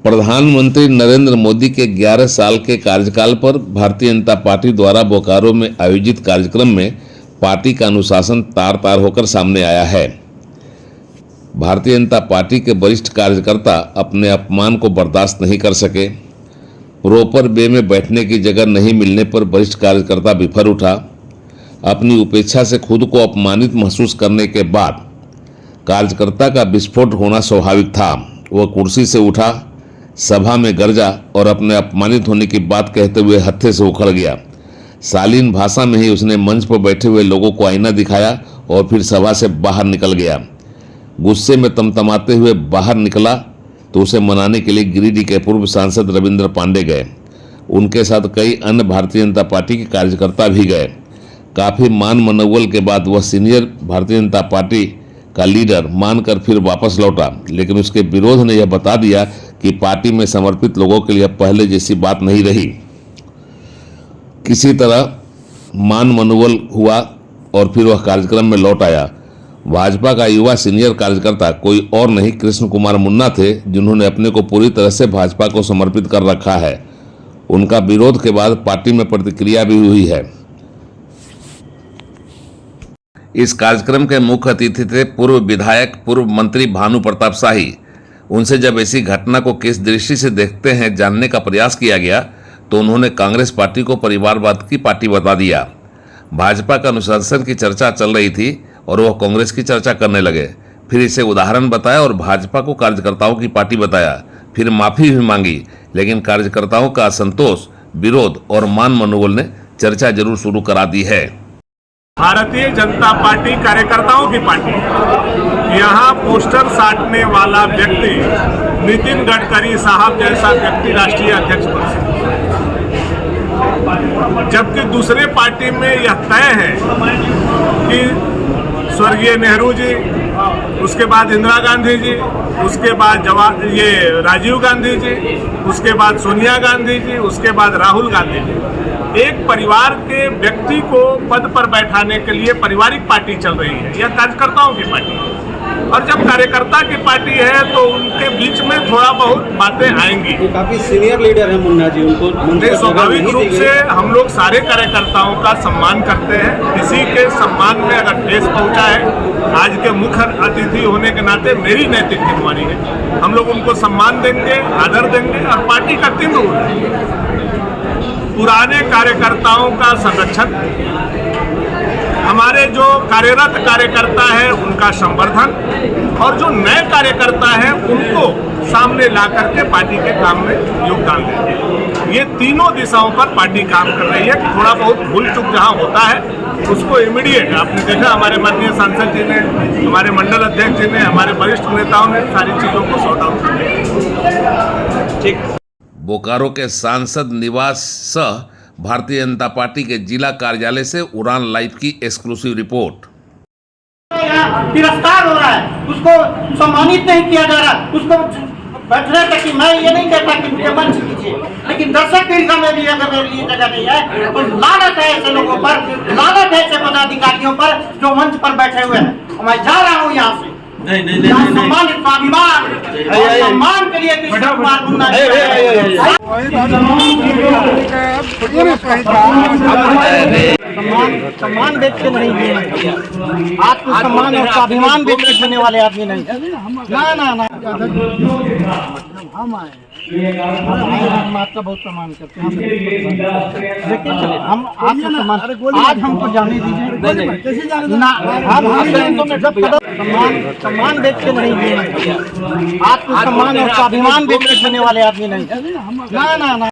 प्रधानमंत्री नरेंद्र मोदी के 11 साल के कार्यकाल पर भारतीय जनता पार्टी द्वारा बोकारो में आयोजित कार्यक्रम में पार्टी का अनुशासन तार तार होकर सामने आया है। भारतीय जनता पार्टी के वरिष्ठ कार्यकर्ता अपने अपमान को बर्दाश्त नहीं कर सके। प्रॉपर वे में बैठने की जगह नहीं मिलने पर वरिष्ठ कार्यकर्ता बिफर उठा। अपनी उपेक्षा से खुद को अपमानित महसूस करने के बाद कार्यकर्ता का विस्फोट होना स्वाभाविक था। वह कुर्सी से उठा, सभा में गरजा और अपने अपमानित होने की बात कहते हुए हत्थे से उखड़ गया। शालीन भाषा में ही उसने मंच पर बैठे हुए लोगों को आईना दिखाया और फिर सभा से बाहर निकल गया। गुस्से में तमतमाते हुए बाहर निकला तो उसे मनाने के लिए गिरिडीह के पूर्व सांसद रविंद्र पांडे गए। उनके साथ कई अन्य भारतीय जनता पार्टी के कार्यकर्ता भी गए। काफ़ी मान मनौवल के बाद वह सीनियर भारतीय जनता पार्टी का लीडर मानकर फिर वापस लौटा, लेकिन उसके विरोध ने यह बता दिया कि पार्टी में समर्पित लोगों के लिए पहले जैसी बात नहीं रही। किसी तरह मान मनोबल हुआ और फिर वह कार्यक्रम में लौट आया। भाजपा का युवा सीनियर कार्यकर्ता कोई और नहीं कृष्ण कुमार मुन्ना थे, जिन्होंने अपने को पूरी तरह से भाजपा को समर्पित कर रखा है। उनका विरोध के बाद पार्टी में प्रतिक्रिया भी हुई है। इस कार्यक्रम के मुख्य अतिथि थे पूर्व विधायक, पूर्व मंत्री भानु प्रताप शाही। उनसे जब ऐसी घटना को किस दृष्टि से देखते हैं जानने का प्रयास किया गया तो उन्होंने कांग्रेस पार्टी को परिवारवाद की पार्टी बता दिया। भाजपा का अनुशासन की चर्चा चल रही थी और वह कांग्रेस की चर्चा करने लगे। फिर इसे उदाहरण बताया और भाजपा को कार्यकर्ताओं की पार्टी बताया। फिर माफी भी मांगी, लेकिन कार्यकर्ताओं का असंतोष, विरोध और मान मनोबल ने चर्चा जरूर शुरू करा दी है। भारतीय जनता पार्टी कार्यकर्ताओं की पार्टी। यहाँ पोस्टर साटने वाला व्यक्ति नितिन गडकरी साहब जैसा व्यक्ति राष्ट्रीय अध्यक्ष बन सकता है, जबकि दूसरे पार्टी में यह तय है कि स्वर्गीय नेहरू जी, उसके बाद इंदिरा गांधी जी, उसके बाद राजीव गांधी जी, उसके बाद सोनिया गांधी जी, उसके बाद राहुल गांधी जी। एक परिवार के व्यक्ति को पद पर बैठाने के लिए पारिवारिक पार्टी चल रही है। यह कार्यकर्ताओं की पार्टी है और जब कार्यकर्ता की पार्टी है तो उनके बीच में थोड़ा बहुत बातें आएंगी। वो काफी सीनियर लीडर है मुन्ना जी, उनको स्वाभाविक रूप से हम लोग सारे कार्यकर्ताओं का सम्मान करते हैं। किसी के सम्मान में अगर ठेस पहुंचा है, आज के मुख्य अतिथि होने के नाते मेरी नैतिक जिम्मेदारी है। हम लोग उनको सम्मान देंगे, आदर देंगे और पार्टी का तीव्र उठाएंगे। पुराने कार्यकर्ताओं का संरक्षण, हमारे जो कार्यरत कार्यकर्ता है उनका संवर्धन और जो नए कार्यकर्ता है उनको सामने ला करके पार्टी के काम में योगदान देंगे। ये तीनों दिशाओं पर पार्टी काम कर रही है। थोड़ा बहुत भूल चूक जहां होता है उसको इमीडिएट, आपने देखा हमारे माननीय सांसद जी ने, हमारे मंडल अध्यक्ष जी ने, हमारे वरिष्ठ नेताओं ने सारी चीजों को सॉर्ट आउट किया। ठीक। बोकारो के सांसद निवास सह भारतीय जनता पार्टी के जिला कार्यालय से उड़ान लाइव की एक्सक्लूसिव रिपोर्ट। गिरफ्तार हो रहा है, उसको सम्मानित नहीं किया जा रहा, उसको बैठने तक कि मैं ये नहीं कहता कि मुझे मंच कीजिए, लेकिन दर्शक के हिस्सा में भी अगर मेरे लिए जगह नहीं है तो लानत है ऐसे लोगों पर, लानत है ऐसे पदाधिकारियों पर जो मंच पर बैठे हुए हैं। मैं जा रहा हूँ यहाँ से। नहीं सम्मान, स्वाभिमान और सम्मान के लिए कृष्ण कुमार मुन्ना सम्मान बेच के नहीं दिए, आत्मसम्मान और स्वाभिमान बेच के देने वाले आदमी नहीं। ना हम आए, हम आपका बहुत सम्मान करते हैं, लेकिन हम आपका सम्मान, आज हमको जाने दीजिए ना। सम्मान बेच के नहीं दिए, आत्मसम्मान और स्वाभिमान बेच के देने वाले आदमी नहीं। ना